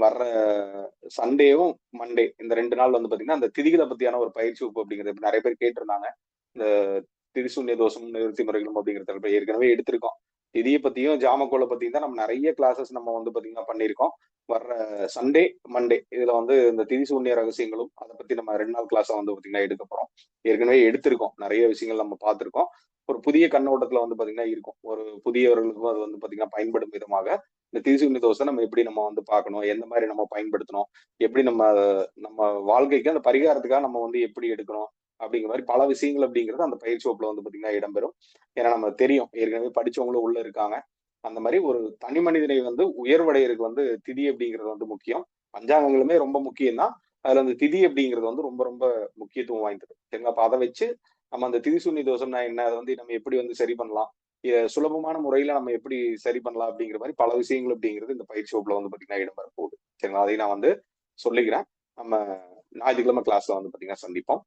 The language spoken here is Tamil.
வர்ற சண்டேவும் மண்டே இந்த 2 நாள் வந்து பாத்தீங்கன்னா, அந்த திதிகள பத்தியான ஒரு பயிற்சி வகுப்பு அப்படிங்கிறது இப்ப நெறைய பேர் கேட்டிருந்தாங்க. இந்த திரிசூன்ய தோஷம், நிவர்த்தி முறைகளும் அப்படிங்கிற தலைப்பை ஏற்கனவே எடுத்திருக்கோம். திதிய பத்தியும், ஜாமக்கோல பத்தியும் தான் நம்ம நெறைய கிளாஸஸ் நம்ம வந்து பாத்தீங்கன்னா பண்ணியிருக்கோம். வர்ற சண்டே, மண்டே இதுல வந்து இந்த திரிசூன்ய ரகசியங்களும், அத பத்தி நம்ம 2 நாள் கிளாஸா வந்து பாத்தீங்கன்னா எடுக்க போறோம். ஏற்கனவே எடுத்திருக்கோம். நெறைய விஷயங்கள் நம்ம பார்த்திருக்கோம். ஒரு புதிய கண்ணோட்டத்துல வந்து பாத்தீங்கன்னா இருக்கும். ஒரு புதியவர்களுக்கும் அது வந்து பாத்தீங்கன்னா பயன்படும் விதமாக, இந்த திரிசூன்ய தோஷத்த நம்ம எப்படி வந்து பார்க்கணும்? எந்த மாரி நம்ம பயன்படுத்தணும்? எப்படி நம்ம வாழ்க்கைக்கு அந்த பரிகாரத்துக்காக நம்ம வந்து எப்படி எடுக்கணும்? அப்படிங்கிற மாரி பல விஷயங்கள் அப்படிங்கிறது அந்த பயிற்சி வகுப்புல வந்து பாத்தீங்கன்னா இடம்பெறும். ஏன்னா நம்ம தெரியும். ஏற்கனவே படிச்சவங்களும் உள்ள இருக்காங்க. அந்த மாரி ஒரு தனி மனிதனை வந்து உயர்வடையறதுக்கு வந்து திதி அப்படிங்கிறது வந்து முக்கியம். பஞ்சாங்கங்களுமே ரொம்ப முக்கியம் தான். அதுல அந்த திதி அப்படிங்கிறது வந்து ரொம்ப ரொம்ப முக்கியத்துவம் வாய்ந்தது. சரிங்களா? அப்ப அத வச்சு நம்ம அந்த திரிசூன்ய தோஷம்னா என்ன? அத வந்து நம்ம எப்படி வந்து சரி பண்ணலாம்? சுலபமான முறையில நம்ம எப்படி சரி பண்ணலாம்? அப்படிங்கிற மாரி பல விஷயங்கள் அப்படிங்கிறது இந்த பயிற்சி வகுப்புல வந்து பாத்தீங்கன்னா இடம்பெற போகுது. சரிங்களா? அதையும் நான் வந்து சொல்லிக்கிறேன். நம்ம ஞாயிற்றுக்கிழமை கிளாஸ்ல வந்து பாத்தீங்கன்னா சந்திப்போம்.